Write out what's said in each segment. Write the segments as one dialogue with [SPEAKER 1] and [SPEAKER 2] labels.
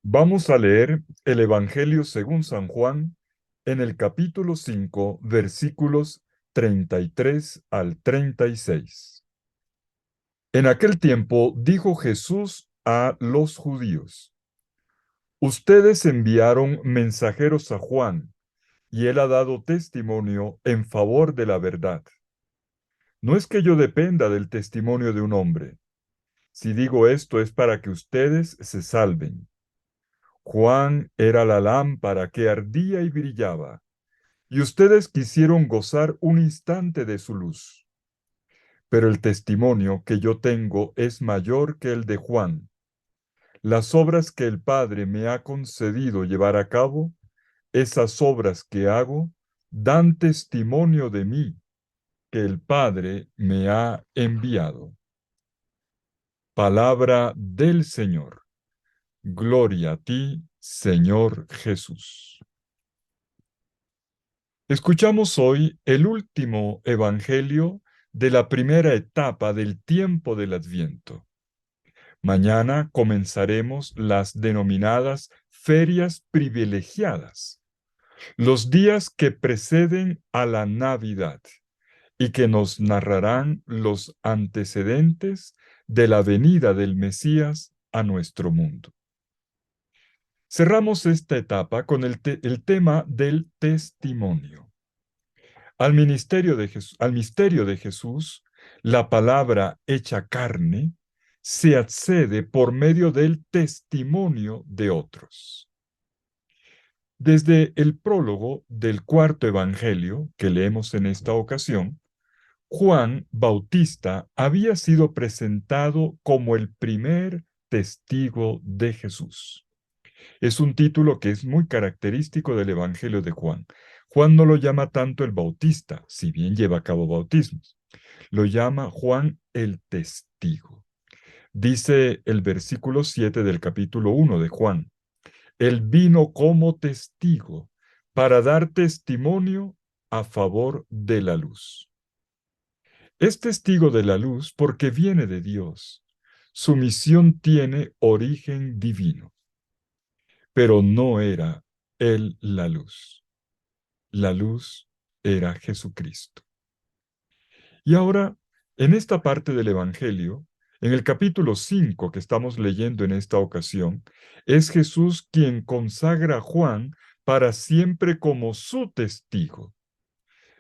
[SPEAKER 1] Vamos a leer el Evangelio según San Juan en el capítulo 5, versículos 33 al 36. En aquel tiempo dijo Jesús a los judíos: Ustedes enviaron mensajeros a Juan, y él ha dado testimonio en favor de la verdad. No es que yo dependa del testimonio de un hombre. Si digo esto es para que ustedes se salven. Juan era la lámpara que ardía y brillaba, y ustedes quisieron gozar un instante de su luz. Pero el testimonio que yo tengo es mayor que el de Juan. Las obras que el Padre me ha concedido llevar a cabo, esas obras que hago, dan testimonio de mí, que el Padre me ha enviado. Palabra del Señor. Gloria a ti, Señor Jesús. Escuchamos hoy el último evangelio de la primera etapa del tiempo del Adviento. Mañana comenzaremos las denominadas ferias privilegiadas, los días que preceden a la Navidad y que nos narrarán los antecedentes de la venida del Mesías a nuestro mundo. Cerramos esta etapa con el tema del testimonio. Al misterio de Jesús, la palabra hecha carne se accede por medio del testimonio de otros. Desde el prólogo del cuarto evangelio que leemos en esta ocasión, Juan Bautista había sido presentado como el primer testigo de Jesús. Es un título que es muy característico del Evangelio de Juan. Juan no lo llama tanto el Bautista, si bien lleva a cabo bautismos. Lo llama Juan el testigo. Dice el versículo 7 del capítulo 1 de Juan: Él vino como testigo para dar testimonio a favor de la luz. Es testigo de la luz porque viene de Dios. Su misión tiene origen divino. Pero no era él la luz. La luz era Jesucristo. Y ahora, en esta parte del Evangelio, en el capítulo 5 que estamos leyendo en esta ocasión, es Jesús quien consagra a Juan para siempre como su testigo.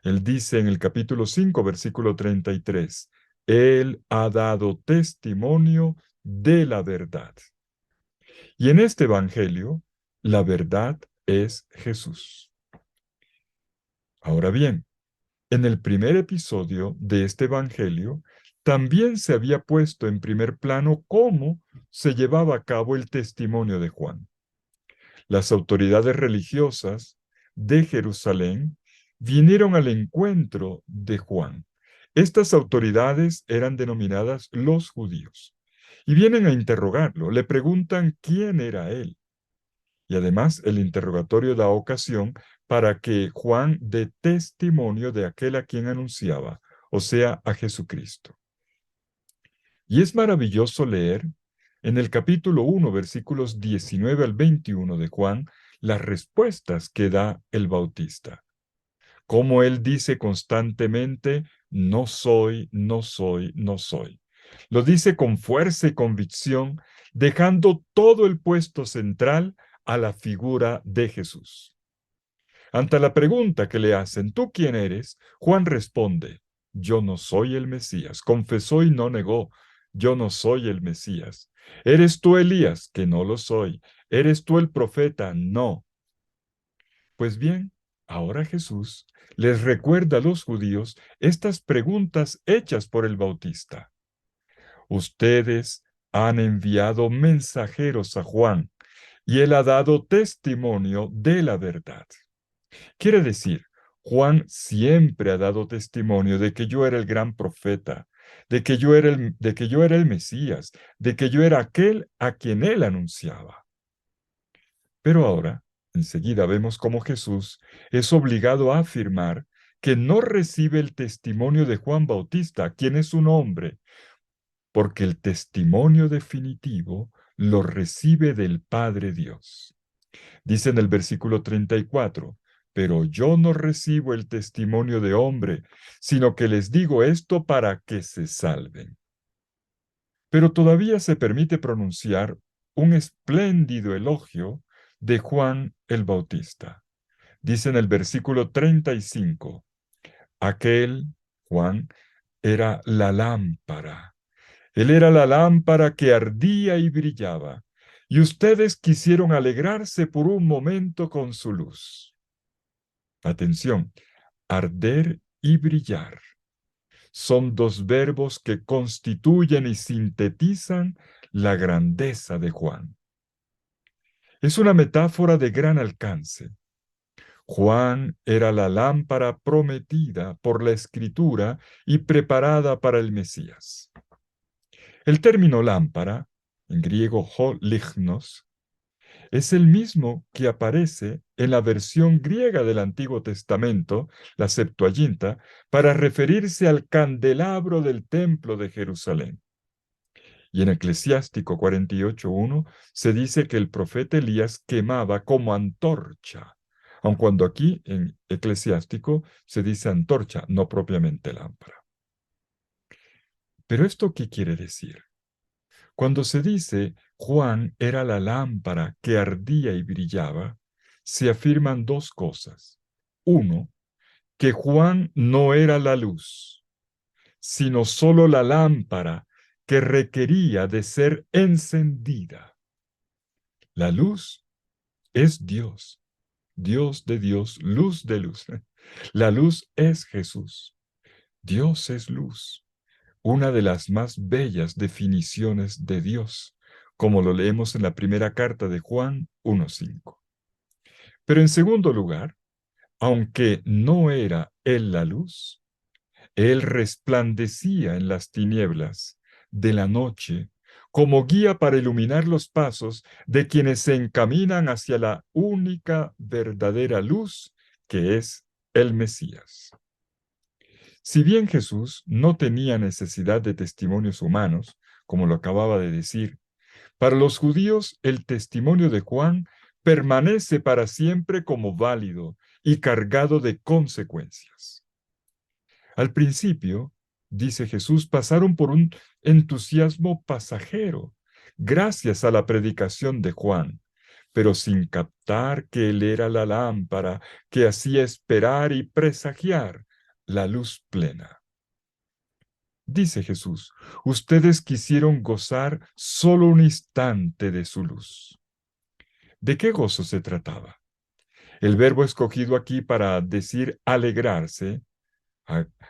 [SPEAKER 1] Él dice en el capítulo 5, versículo 33, Él ha dado testimonio de la verdad. Y en este Evangelio, la verdad es Jesús. Ahora bien, en el primer episodio de este Evangelio, también se había puesto en primer plano cómo se llevaba a cabo el testimonio de Juan. Las autoridades religiosas de Jerusalén vinieron al encuentro de Juan. Estas autoridades eran denominadas los judíos y vienen a interrogarlo, le preguntan quién era él. Y además el interrogatorio da ocasión para que Juan dé testimonio de aquel a quien anunciaba, o sea, a Jesucristo. Y es maravilloso leer en el capítulo 1, versículos 19 al 21 de Juan, las respuestas que da el Bautista. Como él dice constantemente, no soy, no soy, no soy. Lo dice con fuerza y convicción, dejando todo el puesto central a la figura de Jesús. Ante la pregunta que le hacen, ¿tú quién eres?, Juan responde, yo no soy el Mesías. Confesó y no negó, yo no soy el Mesías. ¿Eres tú Elías? Que no lo soy. ¿Eres tú el profeta? No. Pues bien, ahora Jesús les recuerda a los judíos estas preguntas hechas por el Bautista. Ustedes han enviado mensajeros a Juan, y él ha dado testimonio de la verdad. Quiere decir, Juan siempre ha dado testimonio de que yo era el gran profeta, de que yo era el Mesías, de que yo era aquel a quien él anunciaba. Pero ahora, enseguida vemos cómo Jesús es obligado a afirmar que no recibe el testimonio de Juan Bautista, quien es un hombre, porque el testimonio definitivo lo recibe del Padre Dios. Dice en el versículo 34, pero yo no recibo el testimonio de hombre, sino que les digo esto para que se salven. Pero todavía se permite pronunciar un espléndido elogio de Juan el Bautista. Dice en el versículo 35, aquel, Juan, era la lámpara. Él era la lámpara que ardía y brillaba, y ustedes quisieron alegrarse por un momento con su luz. Atención, arder y brillar son dos verbos que constituyen y sintetizan la grandeza de Juan. Es una metáfora de gran alcance. Juan era la lámpara prometida por la Escritura y preparada para el Mesías. El término lámpara, en griego lignos, es el mismo que aparece en la versión griega del Antiguo Testamento, la Septuaginta, para referirse al candelabro del templo de Jerusalén. Y en Eclesiástico 48:1 se dice que el profeta Elías quemaba como antorcha, aun cuando aquí en Eclesiástico se dice antorcha, no propiamente lámpara. Pero ¿esto qué quiere decir? Cuando se dice Juan era la lámpara que ardía y brillaba, se afirman dos cosas. Uno, que Juan no era la luz, sino solo la lámpara que requería de ser encendida. La luz es Dios, Dios de Dios, luz de luz. La luz es Jesús. Dios es luz, una de las más bellas definiciones de Dios, como lo leemos en la primera carta de Juan 1:5. Pero en segundo lugar, aunque no era Él la luz, Él resplandecía en las tinieblas de la noche como guía para iluminar los pasos de quienes se encaminan hacia la única verdadera luz que es el Mesías. Si bien Jesús no tenía necesidad de testimonios humanos, como lo acababa de decir, para los judíos el testimonio de Juan permanece para siempre como válido y cargado de consecuencias. Al principio, dice Jesús, pasaron por un entusiasmo pasajero, gracias a la predicación de Juan, pero sin captar que él era la lámpara que hacía esperar y presagiar la luz plena. Dice Jesús, ustedes quisieron gozar solo un instante de su luz. ¿De qué gozo se trataba? El verbo escogido aquí para decir alegrarse,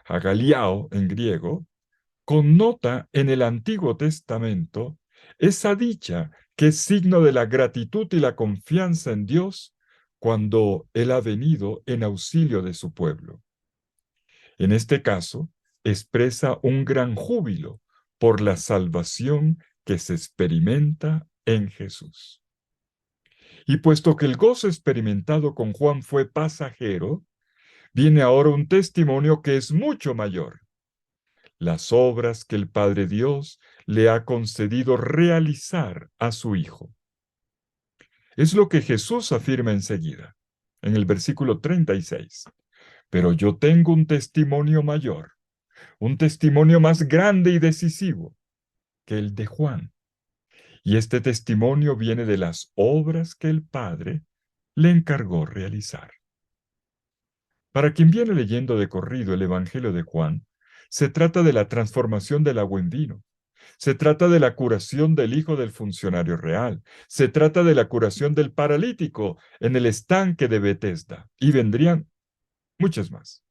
[SPEAKER 1] agaliao en griego, connota en el Antiguo Testamento esa dicha que es signo de la gratitud y la confianza en Dios cuando Él ha venido en auxilio de su pueblo. En este caso, expresa un gran júbilo por la salvación que se experimenta en Jesús. Y puesto que el gozo experimentado con Juan fue pasajero, viene ahora un testimonio que es mucho mayor: las obras que el Padre Dios le ha concedido realizar a su Hijo. Es lo que Jesús afirma enseguida, en el versículo 36. Pero yo tengo un testimonio mayor, un testimonio más grande y decisivo que el de Juan. Y este testimonio viene de las obras que el Padre le encargó realizar. Para quien viene leyendo de corrido el Evangelio de Juan, se trata de la transformación del agua en vino. Se trata de la curación del hijo del funcionario real. Se trata de la curación del paralítico en el estanque de Betesda. Y vendrían muchas más.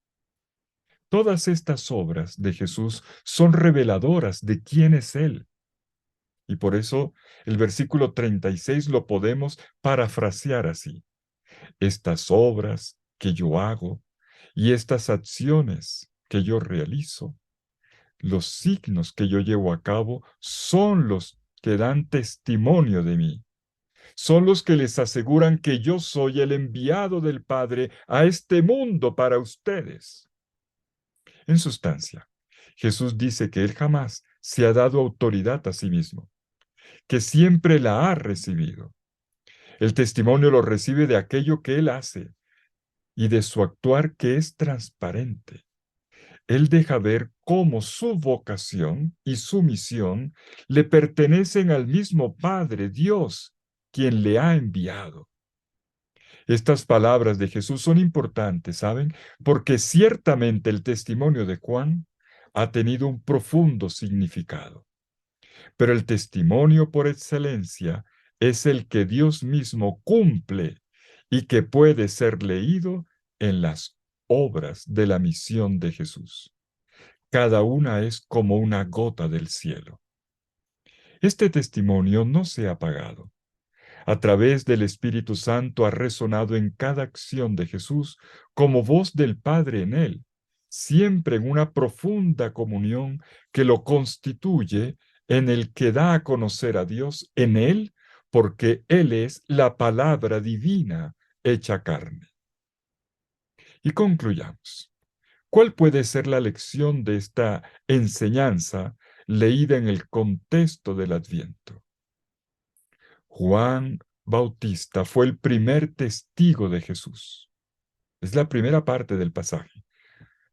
[SPEAKER 1] Todas estas obras de Jesús son reveladoras de quién es Él. Y por eso el versículo 36 lo podemos parafrasear así: estas obras que yo hago y estas acciones que yo realizo, los signos que yo llevo a cabo, son los que dan testimonio de mí. Son los que les aseguran que yo soy el enviado del Padre a este mundo para ustedes. En sustancia, Jesús dice que Él jamás se ha dado autoridad a sí mismo, que siempre la ha recibido. El testimonio lo recibe de aquello que él hace y de su actuar que es transparente. Él deja ver cómo su vocación y su misión le pertenecen al mismo Padre, Dios, quien le ha enviado. Estas palabras de Jesús son importantes, ¿saben? Porque ciertamente el testimonio de Juan ha tenido un profundo significado. Pero el testimonio por excelencia es el que Dios mismo cumple y que puede ser leído en las obras de la misión de Jesús. Cada una es como una gota del cielo. Este testimonio no se ha apagado. A través del Espíritu Santo ha resonado en cada acción de Jesús como voz del Padre en él, siempre en una profunda comunión que lo constituye, en el que da a conocer a Dios en él, porque Él es la palabra divina hecha carne. Y concluyamos. ¿Cuál puede ser la lección de esta enseñanza leída en el contexto del Adviento? Juan Bautista fue el primer testigo de Jesús. Es la primera parte del pasaje.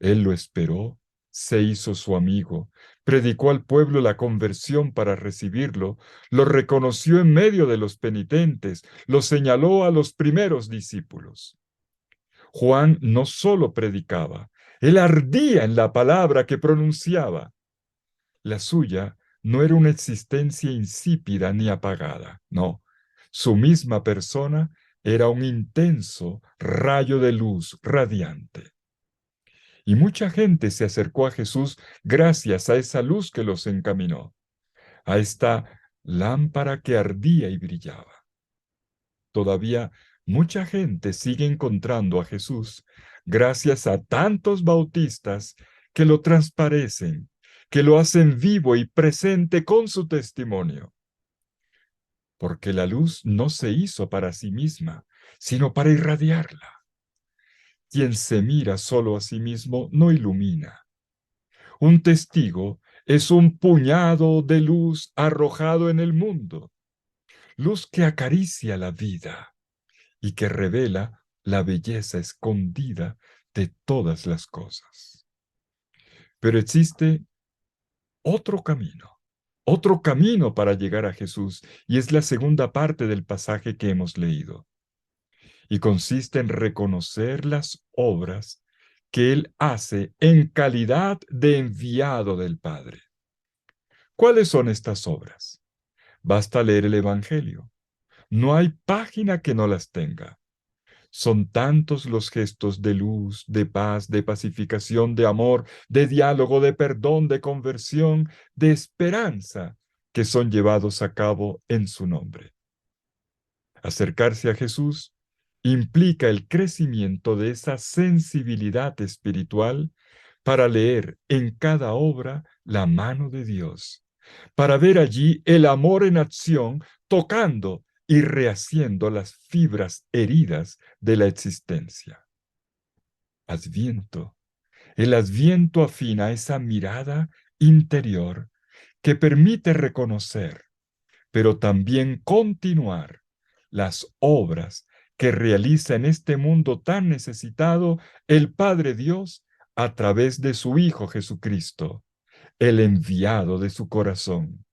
[SPEAKER 1] Él lo esperó, se hizo su amigo, predicó al pueblo la conversión para recibirlo, lo reconoció en medio de los penitentes, lo señaló a los primeros discípulos. Juan no solo predicaba, él ardía en la palabra que pronunciaba. La suya no era una existencia insípida ni apagada, no. Su misma persona era un intenso rayo de luz radiante. Y mucha gente se acercó a Jesús gracias a esa luz que los encaminó, a esta lámpara que ardía y brillaba. Todavía mucha gente sigue encontrando a Jesús gracias a tantos bautistas que lo transparecen, que lo hacen vivo y presente con su testimonio. Porque la luz no se hizo para sí misma, sino para irradiarla. Quien se mira solo a sí mismo no ilumina. Un testigo es un puñado de luz arrojado en el mundo, luz que acaricia la vida y que revela la belleza escondida de todas las cosas. Pero existe otro camino para llegar a Jesús, y es la segunda parte del pasaje que hemos leído, y consiste en reconocer las obras que Él hace en calidad de enviado del Padre. ¿Cuáles son estas obras? Basta leer el Evangelio. No hay página que no las tenga. Son tantos los gestos de luz, de paz, de pacificación, de amor, de diálogo, de perdón, de conversión, de esperanza, que son llevados a cabo en su nombre. Acercarse a Jesús implica el crecimiento de esa sensibilidad espiritual para leer en cada obra la mano de Dios, para ver allí el amor en acción, tocando y rehaciendo las fibras heridas de la existencia. Adviento. El Adviento afina esa mirada interior que permite reconocer, pero también continuar las obras que realiza en este mundo tan necesitado el Padre Dios a través de su Hijo Jesucristo, el enviado de su corazón.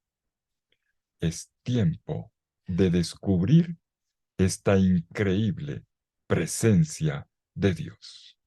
[SPEAKER 1] Es tiempo de descubrir esta increíble presencia de Dios.